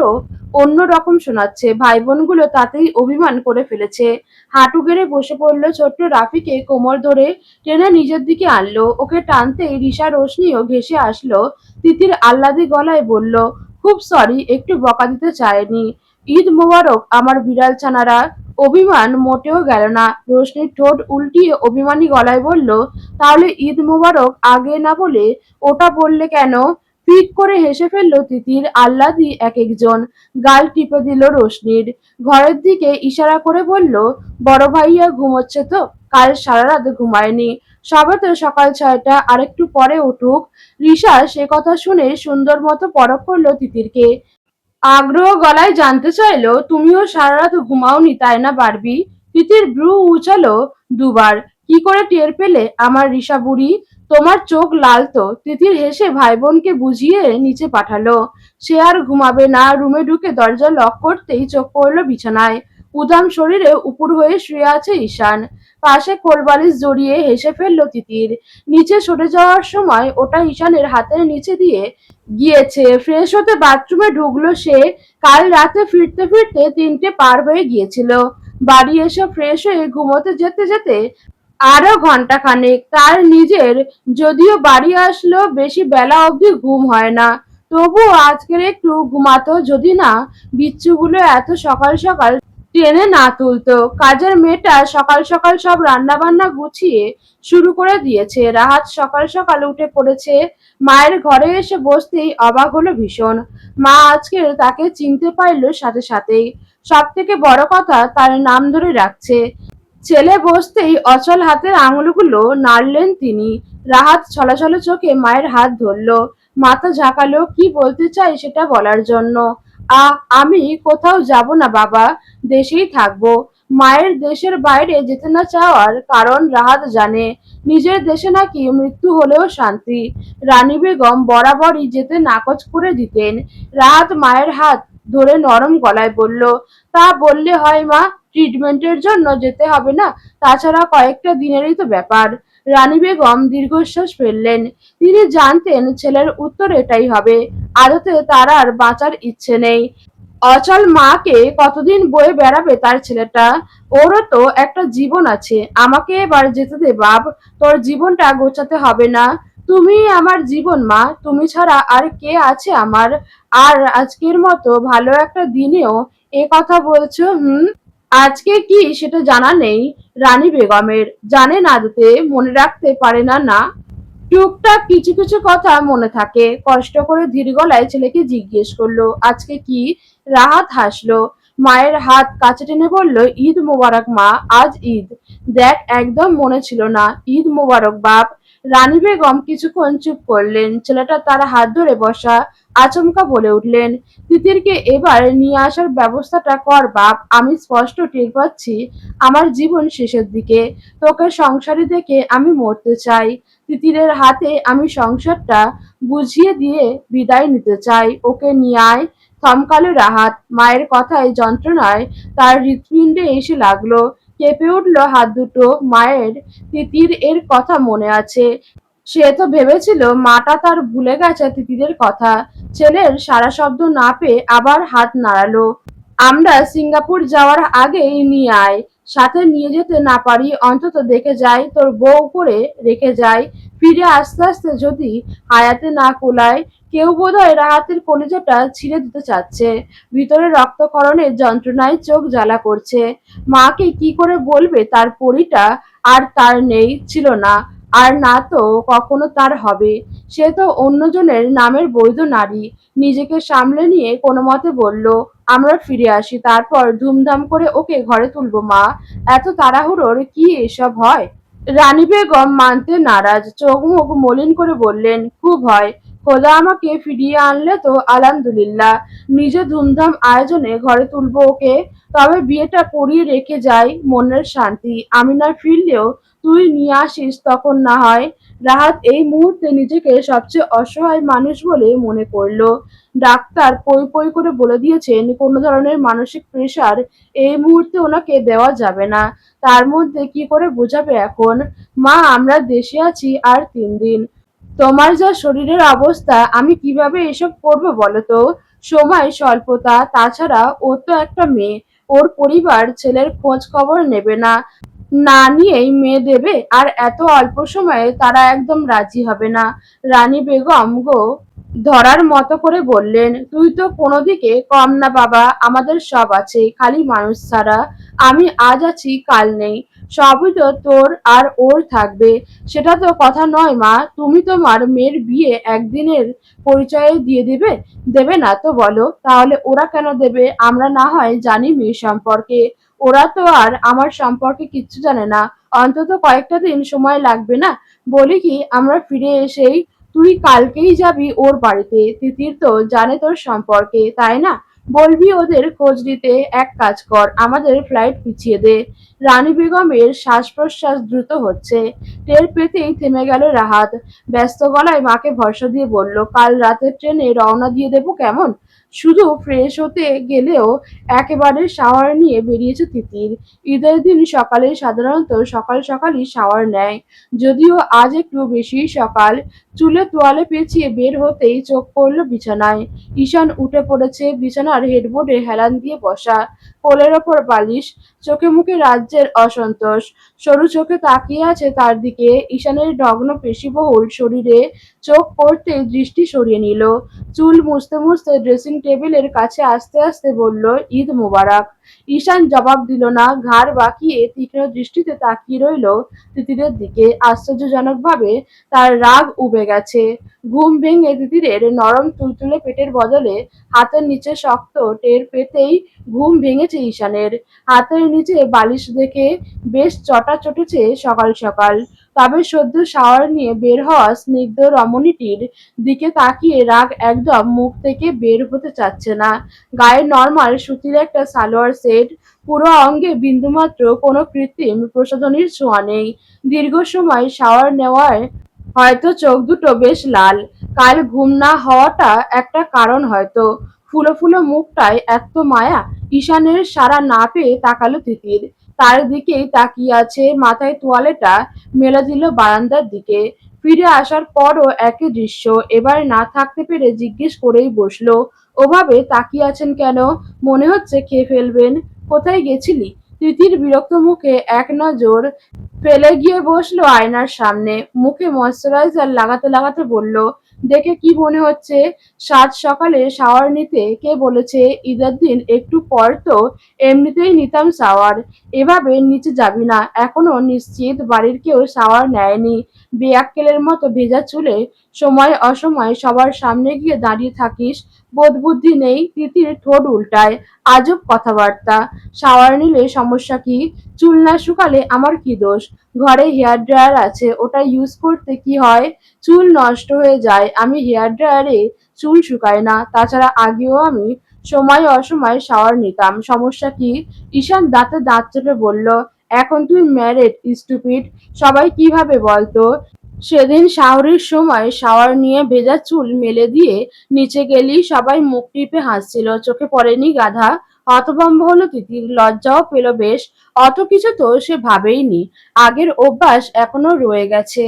অন্যরকম শোনাচ্ছে। ভাই বোনগুলো তাতেই অভিমান করে ফেলেছে। হাঁটু গেড়ে বসে পড়ল ছোট্ট রাফিকে কোমর ধরে টেনে নিজের দিকে আনলো। ওকে টানতেই রিশা রোশনিও ঘেঁষে আসলো। তিতির আহ্লাদে গলায় বলল, খুব সরি, একটু বকা দিতে চাইনি। ঈদ মোবারক আমার বিড়াল ছানারা। অভিমান মোটেও গেল না। রোশনির ঠোঁট উল্টিয়ে অভিমানী গলায় বলল, তাহলে ঈদ মোবারক আগে না বলে ওটা বললে কেন? ফিক করে হেসে ফেলল তিতির। আহ্লাদী এক একজন গাল টিপে দিল রোশনির। ঘরের দিকে ইশারা করে বলল, বড় ভাইয়া ঘুমোচ্ছে তো, কাল সারা রাত ঘুমায়নি। সবে তো সকাল 6টা, আরেকটু পরে উঠুক। রিশা সে কথা শুনে সুন্দর মতো পরখ করলো তিতিরকে। আগ্রহ গলায় জানতে চাইলো, তুমিও সারা রাত ঘুমাওনি তাই না বারবি? তিতির ভ্রু উচালো দুবার। কি করে টের পেলে আমার রিশা বুড়ি? তোমার চোখ লাল তো। তিতির হেসে ভাই বোনকে বুঝিয়ে নিচে পাঠালো। সে আর ঘুমাবে না। রুমে ঢুকে দরজা লক করতেই চোখ পড়লো বিছানায়। উদাম শরীরে উপুর হয়ে শুয়ে আছে ঈশান। পাশে কোলবালিশ জড়িয়ে হেসে ফেললো তিতির। নিচে সরে যাওয়ার সময় ওটা ঈশানের হাতের নিচে দিয়ে গিয়েছে। ফ্রেশ হতে বাথরুমে ঢুকলো সে। কাল রাতে ফিরতে ফিরতে 3টে পার হয়ে গিয়েছিল। বাড়ি এসে ফ্রেশ হয়ে ঘুমোতে যেতে যেতে আরো ঘন্টাখানেক। তার নিজের যদিও বাড়ি আসলো বেশি বেলা অবধি ঘুম হয় না, তবুও আজকের একটু ঘুমাতো যদি না বিচ্ছুগুলো এত সকাল সকাল টেনে না তুলতো। কাজের মেয়েটা সকাল সকাল সব রান্না বান্না গুছিয়ে শুরু করে দিয়েছে। রাহাত সকাল সকাল উঠে পড়েছে। মায়ের ঘরে এসে বসতেই অবাক হলো ভীষণ। মা আজকে তাকে চিনতে পারল সাথে সাথেই। সব থেকে বড় কথা, তার নাম ধরে রাখছে। ছেলে বসতেই অচল হাতের আঙুলগুলো নাড়লেন তিনি। রাহাত ছলছল চোখে মায়ের হাত ধরল। মাথা ঝাঁকালো, কি বলতে চাই সেটা বলার জন্য। আমি কোথাও যাব না বাবা, দেশেই থাকবো। মায়ের দেশের বাইরে যেতে না চাওয়ার কারণ রাহাত জানে। নিজের দেশে নাকি মৃত্যু হলেও শান্তি। রানী বেগম বরাবরই যেতে নাকচ করে দিতেন। রাহাত মায়ের হাত ধরে নরম গলায় বলল, তা বললে হয় মা, ট্রিটমেন্টের জন্য যেতে হবে না, তাছাড়া কয়েকটা দিনেরই তো ব্যাপার। রানী বেগম দীর্ঘশ্বাস ফেললেন। তিনি জানতেন ছেলের উত্তর এটাই হবে। আদতে তার আর বাঁচার ইচ্ছে নেই। অচল মাকে কতদিন বয়ে বেড়াবে তার ছেলেটা? ওরও তো একটা জীবন আছে। আমাকে এবার যেতে দে বাপ, তোর জীবনটা গোছাতে হবে না। তুমিই আমার জীবন মা, তুমি ছাড়া আর কে আছে আমার? আর আজকের মতো ভালো একটা দিনেও এ কথা বলছো? আজকে কি সেটা জানা নেই রানী বেগমের। জানেন আদতে, মনে রাখতে পারে না না। টুকটাক কিছু কিছু কথা মনে থাকে। কষ্ট করে ধীর গলায় ছেলেকে জিজ্ঞেস করলো, আজকে কি? রাহাত হাসলো। মায়ের হাত কাছে টেনে বলল, ঈদ মোবারক মা, আজ ঈদ। দেখ, একদম মনে ছিল না। ঈদ মোবারক বাপ। রানী বেগম কিছুক্ষণ চুপ করলেন। ছেলেটা তার হাত ধরে বসা। আচমকা বলে উঠলেন, তিতিরকে এবার নিয়ে আসার ব্যবস্থাটা কর বাপ। আমি স্পষ্ট টের পাচ্ছি আমার জীবন শেষের দিকে। তোকে সংসারী দেখে আমি মরতে চাই। তিতিরের হাতে আমি সংসারটা বুঝিয়ে দিয়ে বিদায় নিতে চাই। ওকে নিয়ে আয়। থমকালো রাহাত। মায়ের কথায় যন্ত্রণায় তার হৃৎপিণ্ডে এসে লাগলো। কেঁপে উঠল হাত দুটো। মায়ের তিতির এর কথা মনে আছে। সে তো ভেবেছিল মাটা তার ভুলে গেছে তিতিরের কথা। ছেলের সারা শব্দ না পেয়ে আবার হাত নাড়ালো। আমরা সিঙ্গাপুর যাওয়ার আগেই নিয়ে আয়। সাথে নিয়ে যেতে না পারি অন্তত দেখে যাই, তোর বউ করে রেখে যাই। ফিরে আস্তে আস্তে যদি হায়াতে না কুলায়। কেউ বোধহয় রাহাতের কলিজাটা ছিঁড়ে দিতে চাচ্ছে। ভিতরে রক্তক্ষরণের যন্ত্রণায় চোখ জ্বালা করছে। মাকে কি করে বলবে তার পরীটা আর তার নেই, ছিল না, আর না তো কখনো তার হবে। সে তো অন্যজনের নামের বৈধ নারী। নিজেকে সামলে নিয়ে কোনো মতে বলল, আমরা ফিরে আসি, তারপর ধুমধাম করে ওকে ঘরে তুলবো মা। এত তাড়াহুড়োর কি এসব হয়? রানী বেগম মানতে নারাজ। চোখ মুখ মলিন করে বললেন, খুব হয়। খোদা আমাকে ফিরিয়ে আনলে তো আলহামদুলিল্লাহ। নিজে ধুমধাম আয়োজনে ঘরে তুলবো ওকে। তবে বিয়েটা পড়িয়ে রেখে যাই, মনের শান্তি। আমি না ফিরলেও তুই নিয়ে আসিস, তখন না হয়। রাহাত এই মুহূর্তে নিজেকে সবচেয়ে অসহায় মানুষ বলে মনে করলো। ডাক্তার পই পই করে বলে দিয়েছেন কোনো ধরনের মানসিক প্রেসার এই মুহূর্তে ওনাকে দেওয়া যাবে না। তার মধ্যে কি করে বোঝাবে এখন? মা, আমরা দেশে আছি আর 3 দিন। তোমার যা শরীরের অবস্থা, আমি কিভাবে এসব করবো বলো তো? সময় স্বল্পতা, তাছাড়া ও তো একটা মেয়ে, ওর পরিবার ছেলের খোঁজ খবর নেবে না, না নিয়েই মেয়ে দেবে, আর এত অল্প সময়ে তারা একদম রাজি হবে না। রানী বেগম গো ধরার মতো করে বললেন, তুই তো কোনো দিকে কম না বাবা, আমাদের সব আছে, খালি মানুষ ছাড়া। আমি আজ আছি কাল নেই, সবই তো তোর আর ওর থাকবে। সেটা তো কথা নয় মা, তুমি তোমার মেয়ের বিয়ে একদিনের পরিচয়ে দিয়ে দেবে? দেবে না তো বলো, তাহলে ওরা কেন দেবে? আমরা না হয় জানি মেয়ে সম্পর্কে, ওরা তো আর আমার সম্পর্কে কিচ্ছু জানে না। অন্তত কয়েকটা দিন সময় লাগবে না? বলি কি, আমরা ফিরে এসেই তুই কালকেই যাবি ওর বাড়িতে, তিতির তো জানে তোর সম্পর্কে, তাই না? বলবি ওদের খোঁজ নিতে, এক কাজ কর, আমাদের ফ্লাইট পিছিয়ে দে। রানী বেগমের শ্বাস প্রশ্বাস দ্রুত হচ্ছে, টের পেতেই থেমে গেল রাহাত। ব্যস্ত গলায় মাকে ভরসা দিয়ে বলল, কাল রাতের ট্রেনে রওনা দিয়ে দেবো কেমন? শুধু ফ্রেশ হতে গেলেও একেবারে শাওয়ার নিয়ে বেরিয়েছে তিতির। ঈদের দিন সকালে সাধারণত সকাল সকালই শাওয়ার নেয়, যদিও আজ একটু বেশি সকাল। চুলে তোয়ালে পেঁচিয়ে বের হতেই চোখ পড়ল বিছানায়। ঈশান উঠে পড়েছে, বিছানার হেডবোর্ডে হেলান দিয়ে বসা, কোলের ওপর বালিশ, চোখে মুখে রাজ্যের অসন্তোষ। সরু চোখে তাকিয়ে আছে তার দিকে। ঈশানের নগ্ন পেশিবহুল শরীরে চোখ পড়তেই দৃষ্টি সরিয়ে নিল। চুল মুছতে মুছতে ড্রেসিং টেবিলের কাছে আস্তে আস্তে বলল, ঈদ মোবারক। ঈশান জবাব দিল না, ঘাড় বাঁকিয়ে তীক্ষ্ণ দৃষ্টিতে তাকিয়ে রইল তিতিরের দিকে। আশ্চর্যজনকভাবে তার রাগ উবে গেছে। ঘুম ভেঙে তিতিরের নরম তুলতুলে পেটের বদলে হাতের নিচে শক্ত টের পেতেই ঘুম ভেঙেছে ঈশানের। হাতের নিচে বালিশ দেখে বেশ চটা চটেছে সকাল সকাল। তবে সদ্য শাওয়ার নিয়ে বের হওয়া স্নিগ্ধ রমণীটির দিকে তাকিয়ে রাগ একদম মুখ থেকে বের হতে চাচ্ছে না। গায়ে নরমাল সুতির একটা সালোয়ার সেট, পুরো অঙ্গে বিন্দুমাত্র কোনো কৃত্রিম প্রসাধনীর ছোঁয়া নেই। দীর্ঘ সময় শাওয়ার নেওয়ায় হয়তো চোখ দুটো বেশ লাল। কাল ঘুম না হওয়াটা একটা কারণ হয়তো। ফুলো ফুলো মুখটায় এত মায়া। ঈশানের সাড়া না পেয়ে তাকালো তিতির। তার দিকেই তাকিয়ে আছে, মাথায় তোয়ালেটা মেলে দিল বারান্দার দিকে। ফিরে আসার পরও একই দৃশ্য। এবার না থাকতে পেরে জিজ্ঞেস করেই বসলো, ওভাবে তাকিয়ে আছেন কেন? মনে হচ্ছে খেয়ে ফেলবেন। কোথায় গেছিলি? তিতির বিরক্ত মুখে এক নজর ফেলে গিয়ে বসলো আয়নার সামনে, মুখে ময়শ্চারাইজার লাগাতে লাগাতে বলল, দেখে কি মনে হচ্ছে? সাত সকালে শাওয়ার নিতে কে বলেছে? ঈদের দিন একটু পর তো এমনিতেই নিতাম শাওয়ার। এভাবে নিচে যাবি না, এখনো নিশ্চিত বাড়ির কেউ শাওয়ার নেয়নি? বেয়াক্কেলের মতো ভেজা চুলে সময় অসময় সবার সামনে গিয়ে দাঁড়িয়ে থাকিস, বোধ বুদ্ধি নেই? তিতির ঠোঁট উল্টায়, আজব কথাবার্তা। শাওয়ার নিলে সমস্যা কি? চুল না শুকালে আমার কি দোষ? ঘরে হেয়ার ড্রায়ার আছে, ওটা ইউজ করতে কি হয়? চুল নষ্ট হয়ে যায়, আমি হেয়ার ড্রায়ারে চুল শুকাই না। তাছাড়া আগেও আমি সময় অসময় শাওয়ার নিতাম, সমস্যা কি? ঈশান দাঁতে দাঁত চেপে বলল, এখন তুই ম্যারেড স্টুপিড। সবাই কিভাবে বলতো? সেদিন শাওরির সময় শাওয়ার নিয়ে ভেজা চুল মেলে দিয়ে নিচে গেলি, সবাই মুখ টিপে হাসছিল, চোখে পড়েনি গাধা? হতভম্ব হলো তিতির, লজ্জাও পেল বেশ। অত কিছু তো সে ভাবেইনি, আগের অভ্যাস এখনো রয়ে গেছে।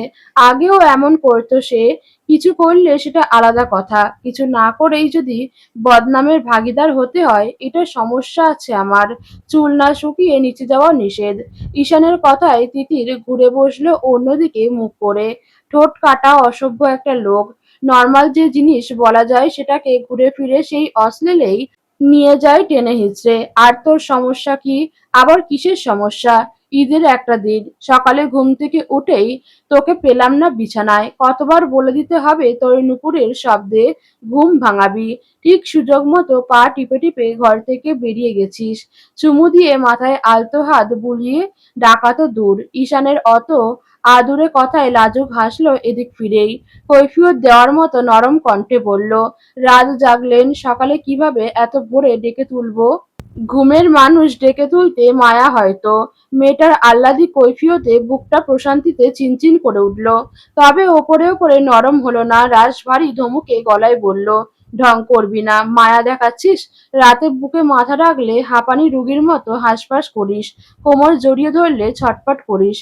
আগেও এমন করতো সে, কিছু করলে সেটা আলাদা কথা, কিছু না করেই যদি বদনামের ভাগিদার হতে হয়, এটা সমস্যা আছে আমার। চুল না শুকিয়ে নিচে যাওয়া নিষেধ। ঈশানের কথায় তিতির ঘুরে বসলো অন্যদিকে মুখ করে। ঠোঁট কাটা অসভ্য একটা লোক। নর্মাল যে জিনিস বলা যায় সেটাকে ঘুরে ফিরে সেই অশ্লীলেই নিয়ে যায় টেনে হিঁচড়ে। আর তোর সমস্যা কি? আবার কিসের সমস্যা? ঈদের একটা দিন, সকালে ঘুম থেকে উঠেই তোকে পেলাম না বিছানায়। কতবার বলে দিতে হবে তোর নুপুরের শব্দে ঘুম ভাঙাবি? ঠিক সুযোগ মতো পা টিপে টিপে ঘর থেকে বেরিয়ে গেছিস। চুমু দিয়ে মাথায় আলতো হাত বুলিয়ে ডাকা তো দূর। ঈশানের অত আদুরে কথায় লাজুক হাসলো এদিক ফিরেই। কৈফিয়ত দেওয়ার মতো নরম কণ্ঠে বলল, রাত জাগলেন, সকালে কিভাবে এত ভোরে ডেকে তুলবো? ঘুমের মানুষ ডেকে তুলতে মায়া হয়তো। মেয়েটার আহ্লাদি কৈফিয়তে বুকটা প্রশান্তিতে চিনচিন করে উঠল। তবে ওপরে ওপরে নরম হলো না, রাশভারী ধমকে গলায় বলল, ঢং করবি না, মায়া দেখাচ্ছিস? রাতে বুকে মাথা রাখলে হাঁপানি রুগীর মতো হাঁসফাঁস করিস, কোমর জড়িয়ে ধরলে ছটফট করিস।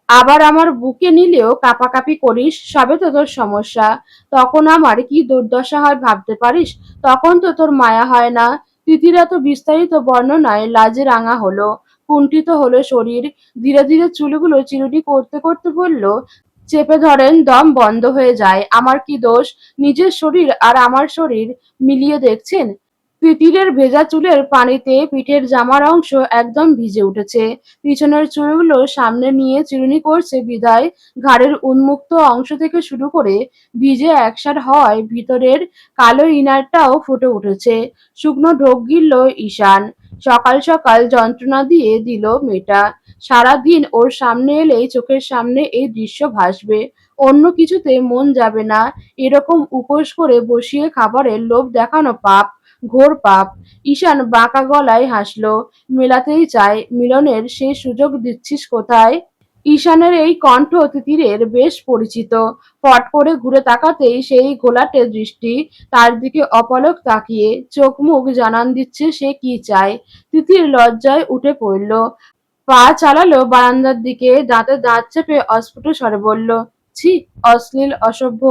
আবার আমার বুকে নিলেও কাঁপাকাঁপি করিস, সবে তো তোর সমস্যা। তখন আমার কি দুর্দশা হয় ভাবতে পারিস? তখন তো তোর মায়া হয় না। তিতির এত বিস্তারিত বর্ণনায় লাজে রাঙা হলো, কুণ্ঠিত হলো শরীর। ধীরে ধীরে চুলগুলো চিরুনি করতে করতে বলল, চেপে ধরেন, দম বন্ধ হয়ে যায়। আমার কি দোষ? নিজের শরীর আর আমার শরীর মিলিয়ে দেখছেন? তিতিরের ভেজা চুলের পানিতে পিঠের জামার অংশ একদম ভিজে উঠেছে। পিছনের চুলগুলো সামনে নিয়ে চিরুনি করছে বিধায় ঘাড়ের উন্মুক্ত অংশ থেকে শুরু করে ভিজে একসার হওয়ায় ভিতরের কালো ইনারটাও ফুটে উঠেছে। শুকনো ঢোক গিলল ঈশান। সকাল সকাল যন্ত্রণা দিয়ে দিল মেয়েটা। সারাদিন ওর সামনে এলেই চোখের সামনে এই দৃশ্য ভাসবে। অন্য কিছুতে মন যাবে না। এরকম উপোস করে বসিয়ে খাবারের লোভ দেখানো পাপ, ঘোর পাপ। ঈশান বাঁকা গলায় হাসল। মেলাতেই চায়, মিলনের সেই সুযোগ দিচ্ছিস কোথায়? ঈশানের এই কণ্ঠ তিতিরের বেশ পরিচিত। ফট করে ঘুরে তাকাতেই সেই ঘোলাটে দৃষ্টি তার দিকে অপলক তাকিয়ে চোখ মুখ জানান দিচ্ছে সে কি চায়। তিতির লজ্জায় উঠে পড়ল। পা চালালো বারান্দার দিকে, দাঁতে দাঁত চেপে অস্ফুট স্বরে বলল, ছি, অশ্লীল, অসভ্য।